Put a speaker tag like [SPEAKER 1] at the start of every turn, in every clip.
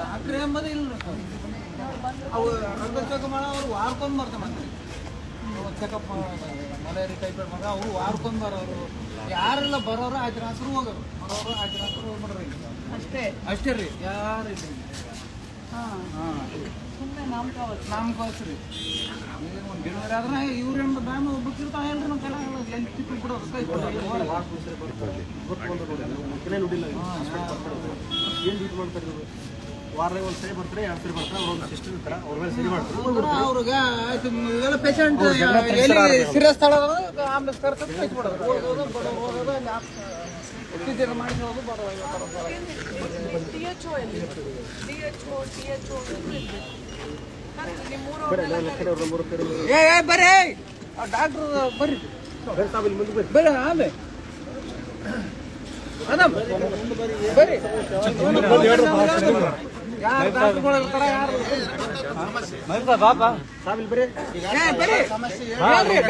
[SPEAKER 1] ಡಾಕ್ಟ್ರೇ ಎಂಬುದು ಇಲ್ಲ ಅವು ರಕ್ತ ಚೆಕ್ ಮಾಡ ಅವ್ರು ವಾರಕ್ಕೊಂದು ಬರ್ತಾನೆ ಚೆಕಪ್ ಮಲೇರಿಯಾ ಟೈಫಾಯ್ಡ್ ಮಗ ಅವರು ವಾರಕ್ಕೊಂದು ಬರೋರು ಯಾರೆಲ್ಲ ಬರೋರು ಆಯ್ತು ಹಸಿರು ಹೋಗೋರು ಬರೋರು ಆಯ್ತು ಹಸಿರು ಹೋಗ್ಬಿಡ್ರಿ ಅಷ್ಟೇ ಅಷ್ಟೇ ರೀ ಯಾರು ಇಲ್ಲ ನಾಮಕಾವಸ್ ರೀ ಒಂದು ಡೆಲಿವರಿ ಆದ್ರೆ ಇವ್ರು ಏನು ಡ್ಯಾಮ್ ಬಿಟ್ಟಿರ್ತಾವೆ ಹೇಳ್ರಿ ನಮ್ಮ ಕೆಲ ಎಲ್ಲಿ ತಿಪ್ಪಿ ಬಿಡೋದು ಕೈ
[SPEAKER 2] ವಾರದಾಗ ಒಂದು ಸರಿ ಬರ್ತಾರೆ 2 ಸರಿ ಬರ್ತಾರೆ ಅವ್ರೊಂದು ಸಿಸ್ಟಮ್ ಇರ್ತಾರೆ ಅವ್ರ ಮೇಲೆ ಸರಿ ಮಾಡ್ತಾರೆ
[SPEAKER 1] ಅವ್ರಿಗೆ ಆಯ್ತು ಇವೆಲ್ಲ ಪೇಷಂಟ್ ಸೀರಿಯಸ್ ತಳ ಆಂಬುಲೆನ್ಸ್ ಕರ್ಕೊಂಡು ಕಳಿಸ್ಬಿಡೋದು ಮಾಡಿಸೋದು ಬರ್ರಿ ಡಾಕ್ಟ್ರು ಬರ್ರಿ ಬೇಡ ಆಮೇಲೆ ಬರ್ರಿ ಯಾರು ಡಾಕ್ಟರ್ಗಳು ಇರ್ತಾರ ಯಾರು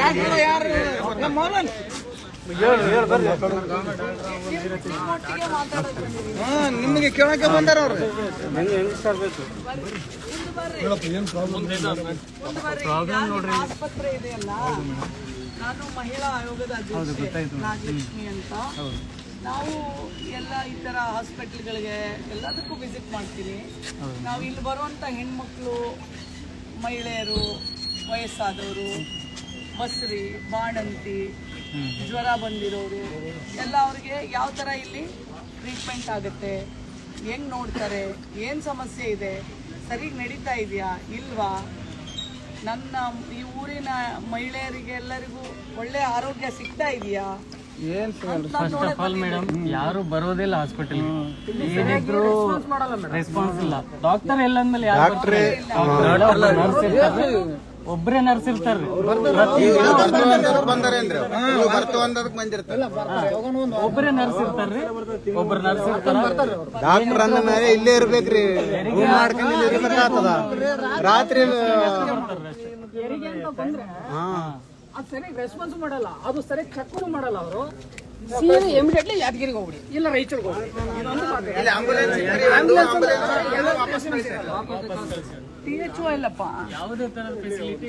[SPEAKER 1] ಡಾಕ್ಟರ್ ಯಾರು ನಮ್ಮ ಮೌಲನ್ ನಿಮಗೆ ಕೇಳಕ್ಕೆ ಬಂದಾರ ಅವ್ರು
[SPEAKER 3] ಆಸ್ಪತ್ರೆ ಇದೆಯಲ್ಲ, ನಾನು ಮಹಿಳಾ ಆಯೋಗದ ಅಧ್ಯಕ್ಷೆ ನಾಗಲಕ್ಷ್ಮಿ ಅಂತ. ನಾವು ಎಲ್ಲ ಈ ಥರ ಹಾಸ್ಪಿಟ್ಲ್ಗಳಿಗೆ ಎಲ್ಲದಕ್ಕೂ ವಿಸಿಟ್ ಮಾಡ್ತೀವಿ. ನಾವು ಇಲ್ಲಿ ಬರುವಂಥ ಹೆಣ್ಮಕ್ಳು, ಮಹಿಳೆಯರು, ವಯಸ್ಸಾದವರು, ಬಸ್ರಿ, ಬಾಣಂತಿ, ಜ್ವರ ಬಂದಿರೋರು ಎಲ್ಲ ಅವ್ರಿಗೆ ಯಾವ ಥರ ಇಲ್ಲಿ ಟ್ರೀಟ್ಮೆಂಟ್ ಆಗುತ್ತೆ, ಹೆಂಗೆ ನೋಡ್ತಾರೆ, ಏನು ಸಮಸ್ಯೆ ಇದೆ, ಸರಿಗೆ ನಡೀತಾ ಇದೆಯಾ ಇಲ್ವಾ, ನನ್ನ ಈ ಊರಿನ ಮಹಿಳೆಯರಿಗೆ ಎಲ್ಲರಿಗೂ ಒಳ್ಳೆ ಆರೋಗ್ಯ ಸಿಗ್ತಾ ಇದೆಯಾ
[SPEAKER 4] ಫಸ್ಟ್ ಆಫ್ ಆಲ್ ಮೇಡಮ್ ಯಾರು ಬರೋದಿಲ್ಲ ಹಾಸ್ಪಿಟಲ್, ಏನಿದ್ರು ರೆಸ್ಪಾನ್ಸ್ ಇಲ್ಲ. ಡಾಕ್ಟರ್ ಎಲ್ಲ ಅಂದ್ಮೇಲೆ ಒಬ್ಬರೇ ನರ್ಸ್ ಇರ್ತಾರೆ, ಒಬ್ಬರೇ ನರ್ಸ್ ಇರ್ತಾರ್ರಿ, ಒಬ್ರು ನರ್ಸ್ ಇರ್ತಾರ.
[SPEAKER 1] ಡಾಕ್ಟರ್ ಅಂದ ಮೇಲೆ ಇಲ್ಲೇ ಇರ್ಬೇಕ್ರಿ, ರಾತ್ರಿ
[SPEAKER 5] ಅದು ಸರಿಯಾಗಿ ರೆಸ್ಪಾನ್ಸ್ ಮಾಡಲ್ಲ, ಅದು ಸರಿಯಾಗಿ ಚೆಕ್ ಮಾಡಲ್ಲ. ಅವರು ಸೀದಾ ಇಮಿಡಿಯೇಟ್ಲಿ ಯಾದಗಿರಿಗೆ ಹೋಗ್ಬಿಡಿ, ಇಲ್ಲ ರಾಯಚೂರಿಗೆ ಹೋಗ್ಬಿಡಿ.
[SPEAKER 3] THO ಇಲ್ಲಪ್ಪ,
[SPEAKER 4] ಯಾವುದೇ ತರದ ಫೆಸಿಲಿಟಿ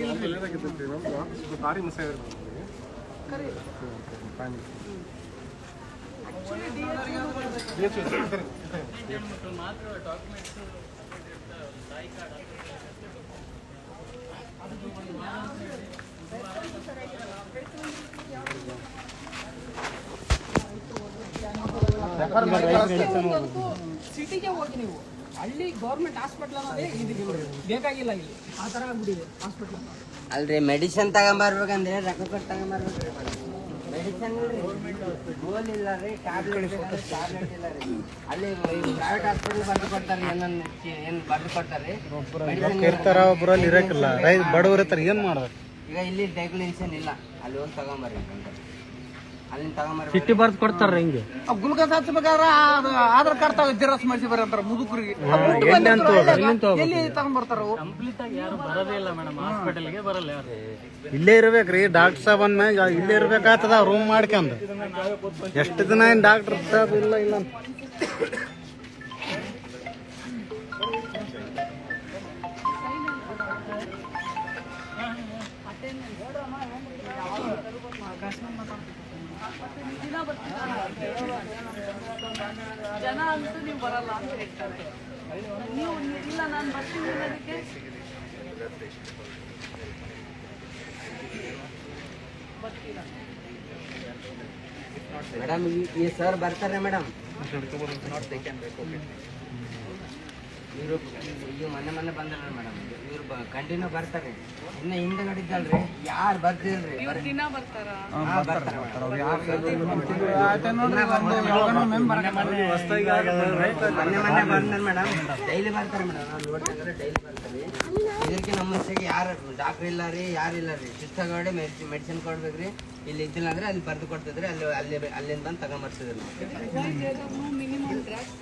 [SPEAKER 5] ಸಿಟಿಗೆ ಹೋಗಿ ನೀವು, ಹಳ್ಳಿ ಗೌರ್ಮೆಂಟ್ ಹಾಸ್ಪಿಟಲ್ ಅನ್ನೋದೇ ಬೇಕಾಗಿಲ್ಲ ಇಲ್ಲಿ, ಆ ಥರ ಆಗ್ಬಿಟ್ಟಿದೆ ಹಾಸ್ಪಿಟಲ್.
[SPEAKER 6] ಅಲ್ರಿ ಮೆಡಿಸಿನ್ ತಗೊಂಬರ್ಬೇಕಂದ್ರೆ ರೊಕ್ಕ ಕೊಟ್ಟು ತಗೊಂಬರ್ಬೇಕ್ರಿ. ಮೆಡಿಸಿನ್ ಗೋಲ್ ಇಲ್ಲ ರೀ, ಟ್ಯಾಬ್ಲೆಟ್ ಇಲ್ಲ ರೀ. ಅಲ್ಲಿ ಪ್ರೈವೇಟ್ ಹಾಸ್ಪಿಟಲ್ ಬರ್ದು ಕೊಡ್ತಾರೆ, ಏನು ಬರ್ದು ಕೊಡ್ತಾರೆ
[SPEAKER 1] ಇರ್ತಾರ, ಒಬ್ಬರಲ್ಲಿ ಇರಕ್ಕಿಲ್ಲ, ಬಡವ್ರ ಇರ್ತಾರೆ, ಏನ್ ಮಾಡ್ಬೇಕು
[SPEAKER 6] ಈಗ ಇಲ್ಲಿ ಡೈಕ್ಲಿನ್ಷನ್ ಇಲ್ಲ, ಅಲ್ಲಿ ಹೋಗಿ ತಗೊಂಬರ್ರಿ, ಅಲ್ಲಿಂದ ತಗೊಂಬರ್ರಿ.
[SPEAKER 4] ಚಿಟ್ಟಿ ಬರ್ದು ಕೊಡ್ತಾರ ಹಿಂಗೆ.
[SPEAKER 1] ಗುಲ್ಕಸ್ ಹಚ್ಬೇಕಾದ್ರೆ ಆಧಾರ್ ಕಾರ್ಡ್ ತಗೋ ಜೆರಾಕ್ಸ್ ಮಾಡಿಸಿ ಬರೀ ಅಂತಾರ ಮುದುಕರಿಗೆ. ಎಲ್ಲಿ ತಗೊಂಡ್ಬರ್ತಾರ
[SPEAKER 4] ಕಂಪ್ಲೀಟ್ ಆಗಿ ಯಾರು ಬರೋದೇ ಇಲ್ಲ ಮೇಡಮ್, ಹಾಸ್ಪಿಟಲ್ಗೆ ಬರಲ್ಲ ಯಾರು.
[SPEAKER 1] ಇಲ್ಲೇ ಇರ್ಬೇಕ್ರಿ, ಡಾಕ್ಟರ್ ಸಾಬ್ ಅಂದ್ಮ್ಯಾಗ ಇಲ್ಲೇ ಇರ್ಬೇಕಾಗ್ತದ ರೂಮ್ ಮಾಡ್ಕೊಂಡ್. ಎಷ್ಟು ದಿನ ಏನ್ ಡಾಕ್ಟರ್ ಸಾಬ್ ಇಲ್ಲ ಇಲ್ಲ ಅಂತ
[SPEAKER 3] ಜನ ಅಂತೂ ನೀವು ಬರಲ್ಲ ಅಂತ ಹೇಳ್ತಾರೆ. ನೀವು ಇಲ್ಲ ನಾನು ಬರ್ತೀನಿ ಅನ್ನೋದಕ್ಕೆ ಬರ್ತೀರಾ
[SPEAKER 6] ಮೇಡಮ್? ಈ ಸರ್ ಬರ್ತಾರೆ ಮೇಡಮ್, ಇವರು ಈಗ ಮೊನ್ನೆ ಬಂದಾರ ಮೇಡಮ್, ಇವ್ರು ಕಂಟಿನ್ಯೂ ಬರ್ತಾರೆ. ಇನ್ನು ಹಿಂದೆ ನಡೀತಲ್ರಿ, ಯಾರು ಬರ್ತಿಲ್ರಿ,
[SPEAKER 3] ದಿನ ಬರ್ತಾರ.
[SPEAKER 6] ಮೊನ್ನೆ ಬಂದ್ರೆ ಮೇಡಮ್ ಡೈಲಿ ಬರ್ತಾರೆ ಮೇಡಮ್, ನಾವು ನೋಡ್ತಂದ್ರೆ ಡೈಲಿ ಬರ್ತಾರೆ. ಇದಕ್ಕೆ ನಮ್ಮ ಮನಸ್ಸಿಗೆ ಯಾರು ಡಾಕ್ಟರ್ ಇಲ್ಲ ರೀ, ಯಾರು ಇಲ್ಲ ರೀ, ಶಿಸ್ತಾಗಡೆ ಮೆಡಿಸಿನ್ ಕೊಡ್ಬೇಕ್ರಿ. ಇಲ್ಲಿ ಇದ್ದಿಲ್ಲ ಅಂದ್ರೆ ಅಲ್ಲಿ ಬರ್ದು ಕೊಡ್ತಿದ್ರಿ, ಅಲ್ಲಿಂದ ಬಂದು ತಗೊಂಬರ್ತಿದ್ರು ನಾವು.
[SPEAKER 3] Minimum drugs,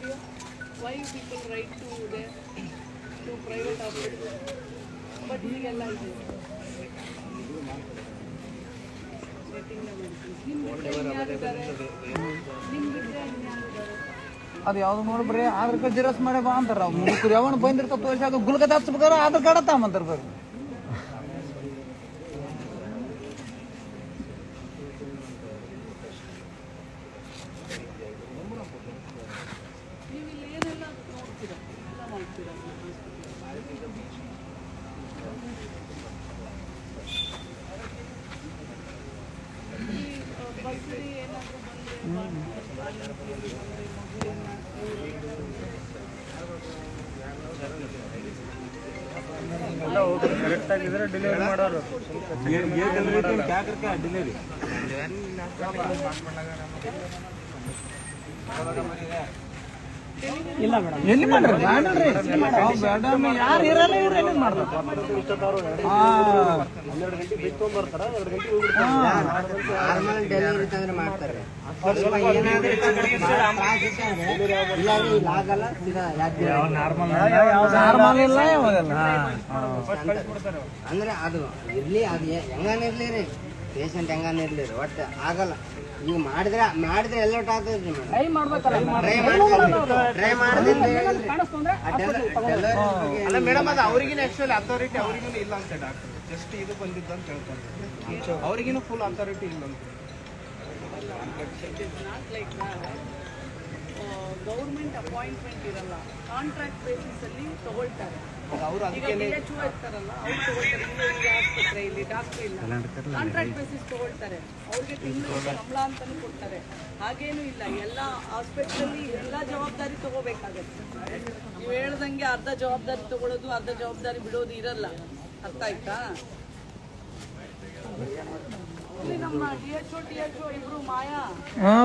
[SPEAKER 3] why people write to private hospital, but ಈಗೆಲ್ಲ ಇದೆ getting the medicine. ನಿಮ್ಗೆ ಯಾರಿದ್ದಾರೆ?
[SPEAKER 1] ಅದು ಯಾವ್ದು ನೋಡಿ ಬರೀ ಆಧಾರ್ ಕಾರ್ಡ್ ಜಿರಾಕ್ಸ್ ಮಾಡಿ ಬಾ ಅಂತಾರ ಮುದುಕರು ಯಾವನು ಬಂದಿರ್ತಾವ ತೋರ್ಸಾಕ ಗುಲ್ಕದ ಹಚ್ಬೇಕಾದ್ರೆ ಆಧಾರ್ ಕಾರ್ಡ್ ತಗೊಂಬಂತಾರ ಬರ್ರಿ.
[SPEAKER 3] ನೀವು ಇಲ್ಲಿ ಏನೆಲ್ಲ ನೋಡ್ತೀರಾ ಎಲ್ಲ ಮಾಡ್ತೀರಾ? ಈ ಬಸ್ಸಲ್ಲಿ ಏನಾದರೂ
[SPEAKER 2] ಕರೆಕ್ಟ್ ಆಗಿದ್ರೆ ಡೆಲಿವರಿ ಮಾಡೋರು ಡೆಲಿವರಿ
[SPEAKER 5] ಇಲ್ಲ ಮೇಡಮ್,
[SPEAKER 1] ಎಲ್ಲಿ ಮಾಡ್ರಿ ಯಾರು ಇರಲ್ಲ ಇವ್ರು ಎಲ್ಲಿ ಮಾಡ್ತಾರೆ.
[SPEAKER 2] 12 ಗಂಟೆ ಬಿಟ್ಟು ತೊಗೊಂಡ್ಬರ್ತಾರ, 2 ಗಂಟೆ ಹೋಗ್ಬಿಡ್ತಾರೆ.
[SPEAKER 6] ನಾರ್ಮಲ್ ಡೆಲಿವರಿ ತಂದ್ರೆ ಮಾಡ್ತಾರೆ. ಏನಾದ್ರೆ ಆಗಲ್ಲ
[SPEAKER 1] ನಾರ್ಮಲ್ ಇಲ್ಲ ಯಾವಾಗಲ್ಲ.
[SPEAKER 6] ಅಂದ್ರೆ ಅದು ಇರ್ಲಿ, ಅದು ಹೆಂಗಾನಿರ್ಲಿ ರೀ, ಪೇಷಂಟ್ ಹೆಂಗಾನಿರ್ಲಿ ರೀ, ಒಟ್ಟು ಆಗಲ್ಲ. ಈಗ ಮಾಡಿದ್ರೆ ಎಲ್ಲೋಟ್ ಆಗ್ತದ್ರಿ ಮೇಡಮ್.
[SPEAKER 5] ಟ್ರೈ ಮಾಡ್ಬೇಕಲ್ಲ
[SPEAKER 6] ಟ್ರೈ ಮಾಡೋದ್ರಿಂದ
[SPEAKER 5] ಕಾಣಿಸ್ತು ಅಂದ್ರೆ
[SPEAKER 2] ಅಲ್ಲ ಮೇಡಮ್, ಅದು ಅವ್ರಿಗಿನ ಆಕ್ಚುಲಿ ಅಥಾರಿಟಿ ಅವ್ರಿಗೂ ಇಲ್ಲ ಅಂತ ಡಾಕ್ಟರ್ ಜಸ್ಟ್ ಇದು ಬಂದಿದ್ದು ಅಂತ ಹೇಳ್ತಾರೆ. ಅವ್ರಿಗಿನ ಫುಲ್ ಅಥಾರಿಟಿ ಇಲ್ಲ ಅಂತ.
[SPEAKER 3] ಗೌರ್ಮೆಂಟ್ ಅಪಾಯಿಂಟ್ಮೆಂಟ್ ಇರಲ್ಲ, ಕಾಂಟ್ರಾಕ್ಟ್ ಬೇಸಿಸ್ ಅಲ್ಲಿ ತಗೊಳ್ತಾರೆ.
[SPEAKER 2] ಅವ್ರು
[SPEAKER 3] ಈಗ BHO ಇರ್ತಾರಲ್ಲ, ಅವ್ರು ತಗೊಳ್ತಾರೆ. ಇಲ್ಲಿ ಆಸ್ಪತ್ರೆ, ಇಲ್ಲಿ ಡಾಕ್ಟರ್ ಇಲ್ಲ, ಕಾಂಟ್ರಾಕ್ಟ್ ಬೇಸಿಸ್ ತಗೊಳ್ತಾರೆ. ಅವ್ರಿಗೆ ತಿಂಗಳು ಸಂಬಳ ಅಂತಾನು ಕೊಡ್ತಾರೆ. ಹಾಗೇನು ಇಲ್ಲ, ಎಲ್ಲ ಹಾಸ್ಪಿಟಲಲ್ಲಿ ಎಲ್ಲ ಜವಾಬ್ದಾರಿ ತಗೋಬೇಕಾಗತ್ತೆ. ನೀವು ಹೇಳ್ದಂಗೆ ಅರ್ಧ ಜವಾಬ್ದಾರಿ ತಗೊಳ್ಳೋದು, ಅರ್ಧ ಜವಾಬ್ದಾರಿ ಬಿಡೋದು ಇರಲ್ಲ. ಅರ್ಥ ಆಯ್ತಾ? ಇಲ್ಲಿ ನಮ್ಮ DHO ಇಬ್ರು ಮಾಯಾ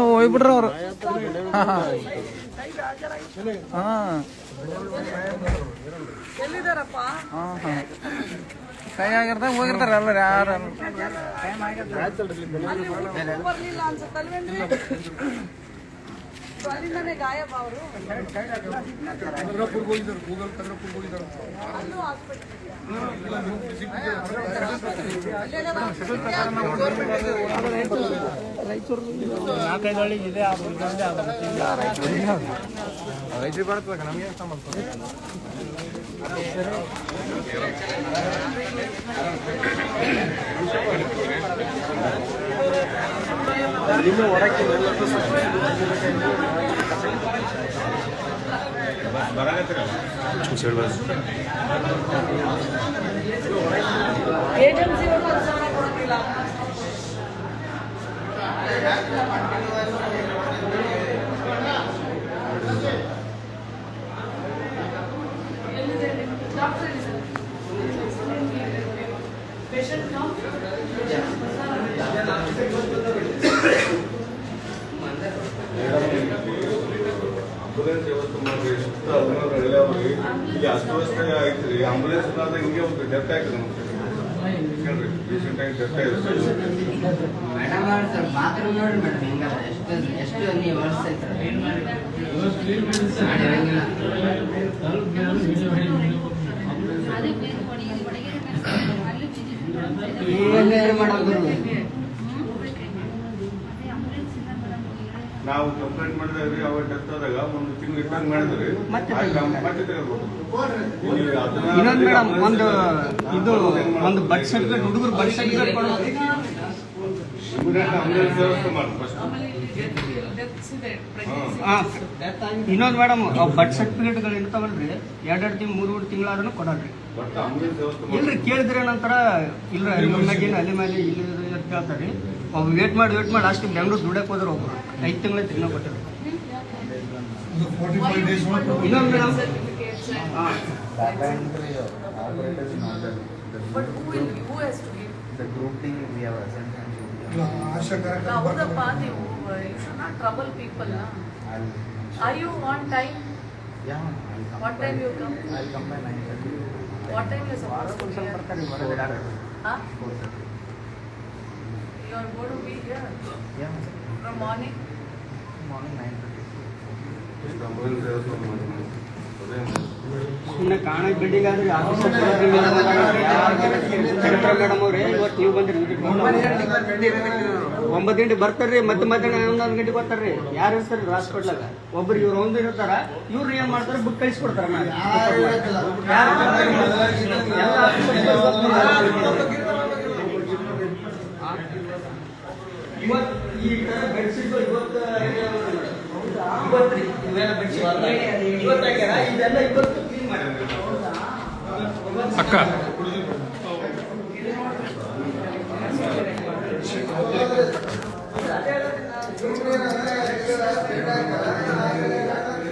[SPEAKER 1] ಹೋಗ್ಬಿಟ್ರ ಅವ್ರು.
[SPEAKER 3] ಎಲ್ಲಿದಾರಪ್ಪ?
[SPEAKER 1] ಕೈ ಆಗಿರ್ದಾಗ ಹೋಗಿರ್ತಾರ ಎಲ್ಲರೂ. ಯಾರು
[SPEAKER 3] ಬರ್ಲಿಲ್ಲ ಅನ್ಸುತ್ತಲ್ವೇನ್ರಿ? ಅಲ್ಲಿಂದಾನೆ ಗಾಯಬ ಅವರು. ಅಲ್ಲೂ ಹಾಸ್ಪಿಟಲ್
[SPEAKER 1] ರೈತರಿಗೆ ಬರ್ತದೆ, ನಮಗೆ ಸಂಬಂಧ.
[SPEAKER 3] ಏಜೆನ್ಸಿ ಕೆಲಸ ಕೊಡ್ತಿಲ್ಲ.
[SPEAKER 7] ಆಂಬುಲೆನ್ಸ್ ವ್ಯವಸ್ಥೆ ಮಾಡಿ ಸುತ್ತ ಇಲ್ಲಿ ಅಸ್ತವ್ಯಸ್ತ ಆಯ್ತು. ಆಂಬುಲೆನ್ಸ್ ಇಲ್ಲಾಂದ್ರೆ ಹಿಂಗೆ ಒಂದು ಡೆತ್ ಆಯ್ತು ನಮ್ಗೆ. ಕೇಳ್ರಿ, ರೀಸೆಂಟ್ ಆಗಿ ಡೆತ್ ಆಯ್ತು.
[SPEAKER 6] ಮೇಡಮ್ ಸರ್ ಬಾತ್ರೂಮ್ ನೋಡ್ರಿ ಮೇಡಮ್, ಹೆಂಗಲ್ಲ ಎಷ್ಟು ನೀವು ವರ್ಷ
[SPEAKER 7] ನಾವು ಕಂಪ್ಲೇಂಟ್ ಮಾಡಿದ್ರಿ, ಅವಾಗ ಡೆತ್ ಆದಾಗ ಒಂದು ತಿಂಗಳು ಇಟ್ಟಂಗ್ ಮಾಡಿದ್ರಿ, ಮತ್ತೆ ತೆಗೆದುಕೊಟ್ಟು.
[SPEAKER 2] ಇನ್ನೊಂದು ಮೇಡಮ್, ಇದು ಒಂದು ಬರ್ತ್ ಸರ್ಟಿಫಿಕೇಟ್, ಹುಡುಗರು ಬರ್ತ್ ಸರ್ಟಿಫಿಕೇಟ್ ಕೊಡೋದು.
[SPEAKER 7] ಇಮಿಡಿಯೇಟ್ ಆಂಬುಲೆನ್ಸ್ ವ್ಯವಸ್ಥೆ ಮಾಡಿ ಫಸ್ಟ್.
[SPEAKER 2] ಇನ್ನೊಂದು ಮೇಡಮ್, ಬರ್ತ್ ಸರ್ಟಿಫಿಕೇಟ್ಗಳು ಇರ್ತಾವಲ್ರಿ, 2 ತಿಂಗಳು 3 ತಿಂಗಳಾದ್ರೂ ಕೊಡಲ್ರಿ.
[SPEAKER 7] ಬಟ್ ಆಂಬುಲೆನ್ಸ್ ವ್ಯವಸ್ಥೆ ಮಾಡಿ.
[SPEAKER 2] ಇಲ್ರಿ, ಕೇಳಿದ್ರೆ ನಂತರ ಇಲ್ಲ ನಮ್ಮಾಗೇನು ಅಲ್ಲಿ ಮೇಲೆ ಇಲ್ಲಿ ಅಂತ ಕೇಳ್ತಾರೆ. ಒಬ್ಬ ವೇಟ್ ಮಾಡಿ ಲಾಸ್ಟ್ ಬೆಂಗಳೂರು ದುಡಕ್ಕೆ ಹೋದ್ರೆ ಒಬ್ರು 5 ತಿಂಗಳ ತಿನ್ನ ಕೊಟ್ಟಿದ್ರು. ಇನ್ನೊಂದು madam,
[SPEAKER 3] But who has to give?
[SPEAKER 8] The group thing we have sent and
[SPEAKER 3] ಹೌದಪ್ಪ, ನೀವು you should not trouble people. Are you on time?
[SPEAKER 8] yeah, I'll come.
[SPEAKER 3] What time you come?
[SPEAKER 8] I'll come by 9:30.
[SPEAKER 3] What time you supposed to be here? Huh?
[SPEAKER 8] 4:30.
[SPEAKER 3] You are going to be here
[SPEAKER 8] Yeah,
[SPEAKER 3] from morning?
[SPEAKER 8] morning 9:30.
[SPEAKER 7] Ambulance ವ್ಯವಸ್ಥೆ ಮಾಡಿ.
[SPEAKER 9] ಸುಮ್ಮನೆ ಕಾಣ building ಆದ್ರೆ madam ಅವ್ರೆ ಇವತ್ತು ನೀವು ಬಂದಿರಿ 9 ಗಂಟೆ ಬರ್ತಾರ್ರಿ, ಮತ್ತೆ ಮಧ್ಯಾಹ್ನ 11 ಗಂಟೆಗೆ ಬರ್ತಾರ್ರಿ. ಯಾರು ಇರ್ತಾರೆ ಹಾಸ್ಪಿಟ್ಲಾಗ? ಒಬ್ರು ಇವ್ರು ಒಂದು ಇರ್ತಾರ, ಇವ್ರು ಏನ್ ಮಾಡ್ತಾರೆ ಬುಕ್ ಕಳಿಸ್ಕೊಡ್ತಾರ. ಇವತ್ತು ಈ ತರ ಬೆಡ್ಶೀಟ್ ಇವತ್ತಾಗ್ಯಾರ, ಇದೆಲ್ಲ ಇವತ್ತು ಕ್ಲೀನ್ ಮಾಡಿ
[SPEAKER 10] ಅಕ್ಕ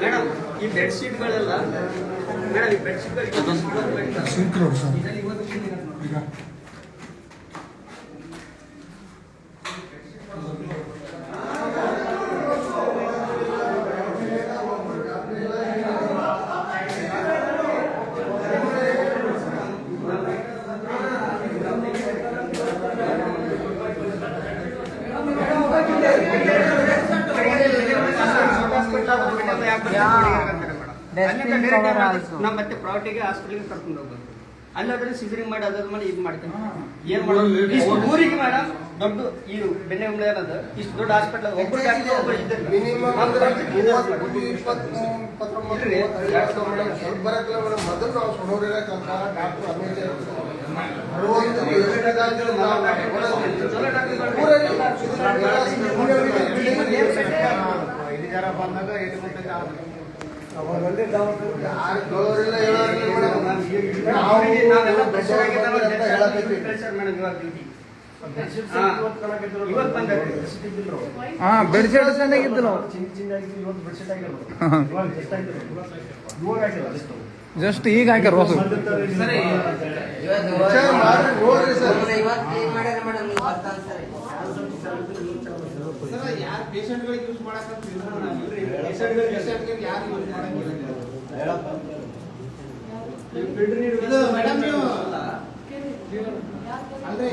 [SPEAKER 9] ಮೇಡಮ್. ಈ ಬೆಡ್ಶೀಟ್ಗಳೆಲ್ಲ ಮೇಡಮ್, ಈ ಬೆಡ್ಶೀಟ್ಗಳು ನಾವು ಮತ್ತೆ ಪ್ರಾಪರ್ಟಿಗೆ ಹಾಸ್ಪಿಟಲ್ಗೆ ಕರ್ಕೊಂಡು ಹೋಗ್ಬೇಕು. ಅಲ್ಲಾದ್ರೆ ಸಿಸರಿಂಗ್ ಮಾಡಿ ಅದಾದ ಮಾಡಿ ಇದು ಮಾಡ್ತೀನಿ. ಏನ್ ಮಾಡೋದು ಊರಿಗೆ ಮೇಡಮ್? ದೊಡ್ಡ ಇದು ಬೆನ್ನೆ ಉಂಡೆ ಅನ್ನೋದು ಇಷ್ಟು ದೊಡ್ಡ ಹಾಸ್ಪಿಟಲ್ ಒಬ್ಬರು ಡಾಕ್ಟರ್ ಒಬ್ಬರು ಇದ್ದಾರೆ.
[SPEAKER 1] ಮೊದಲು ನಾವು ಸೊಡೋರಿರ ಜರ ಬಂದಾಗ ಬೆಡ್ಶೀಟ್ ಚೆನ್ನಾಗಿದ್ದು ಜಸ್ಟ್ ಈಗ ಹಾಕ್ಯಾರ ಹೊಸ
[SPEAKER 2] ಯಾರು ಪೇಷಂಟ್ಗಳಿಗೆ ಯೂಸ್ ಮಾಡಕ್ಕೆ ಯಾರು ಯೂಸ್ ಮಾಡಂಗಿಲ್ಲ. ಮೇಡಮ್ ನೀವು ಅಂದ್ರೆ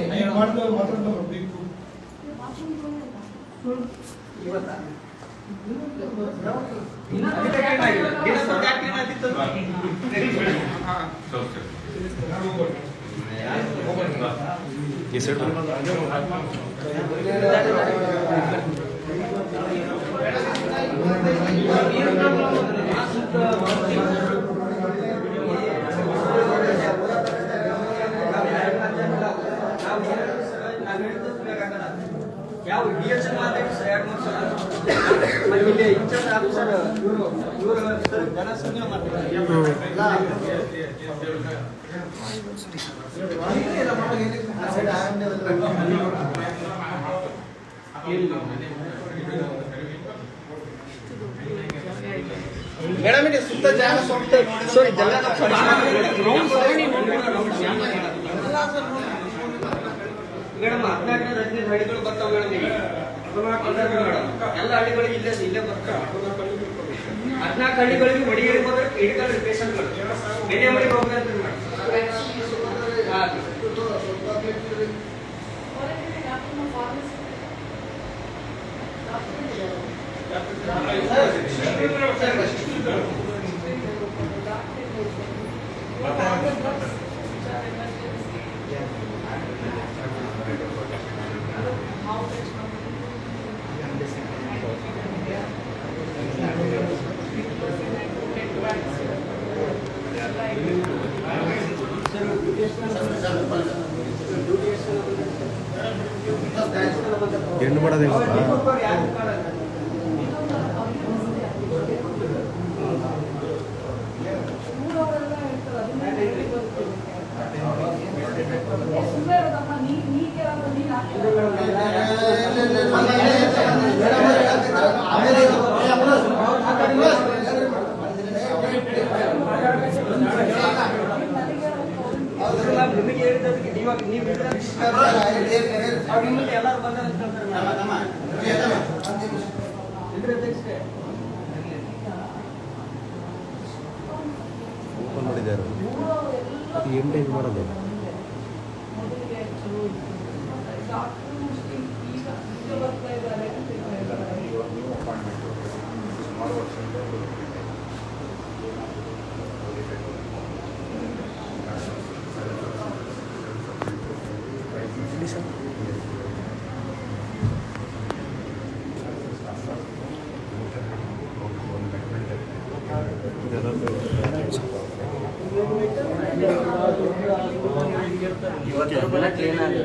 [SPEAKER 9] ಯಾವ ಡಿಎಸ್ ಮಾತಾಡಿ ಸರ್ 2-3 ಸಲ ಮತ್ತೆ ಇಲ್ಲಿ ಇನ್ಚಾರ್ಜ್ ಆಫೀಸರ್ ಇವರು ಜನಸಂಖ್ಯೆ ಮಾಡ್ತಾರೆ.
[SPEAKER 2] ಮೇಡಮ್ ಇದೆ ಸುತ್ತ ಜಾಗ
[SPEAKER 9] ಸಾರಿ ಜನ ಮೇಡಮ್ 14 ಹಳ್ಳಿಗಳು ಬರ್ತಾವೆ ಮೇಡಮ್. ಎಲ್ಲ ಹಳ್ಳಿಗಳಿಗೆ ಇಲ್ಲೇ ಬರ್ತಾವೆ. 14 ಹಳ್ಳಿಗಳಿಗೆ ಮಡಿಗೆ ಹೋದ್ರೆ ಹಿಡ್ಕೊಂಡ್ರೆ ಪೇಷಂಟ್ಗಳು ಬೇರೆ ಮಡಿಗೆ ಹೋಗ್ತಾರೆ ಮೇಡಮ್.
[SPEAKER 10] ಹೆಣ್ಣು ಮಾಡೋದಿಲ್ಲ
[SPEAKER 9] ನಿಮಗೆ ಹೇಳಿದ್ದಕ್ಕೆ ಇವಾಗ ನೀವು ನಿಮ್ಮಲ್ಲಿ ಎಲ್ಲರೂ ಬಂದ
[SPEAKER 10] ಓಪನ್ ಮಾಡಿದ್ದಾರೆ ಅದು ಎಂಟೇಜ್ ಮಾಡೋದು
[SPEAKER 4] ಇವತ್ತೆಲ್ಲ ಕ್ಲೀನ್ ಆಗಿದೆ.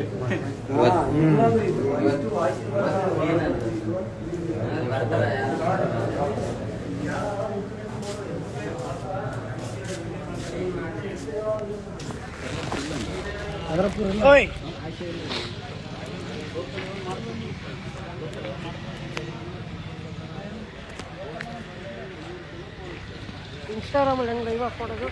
[SPEAKER 5] ಇನ್ಸ್ಟಾಗ್ರಾಮಲ್ಲಿ ಹೆಂಗೆ ಲೈವ್ ಹಾಕ್ಕೊಡೋದು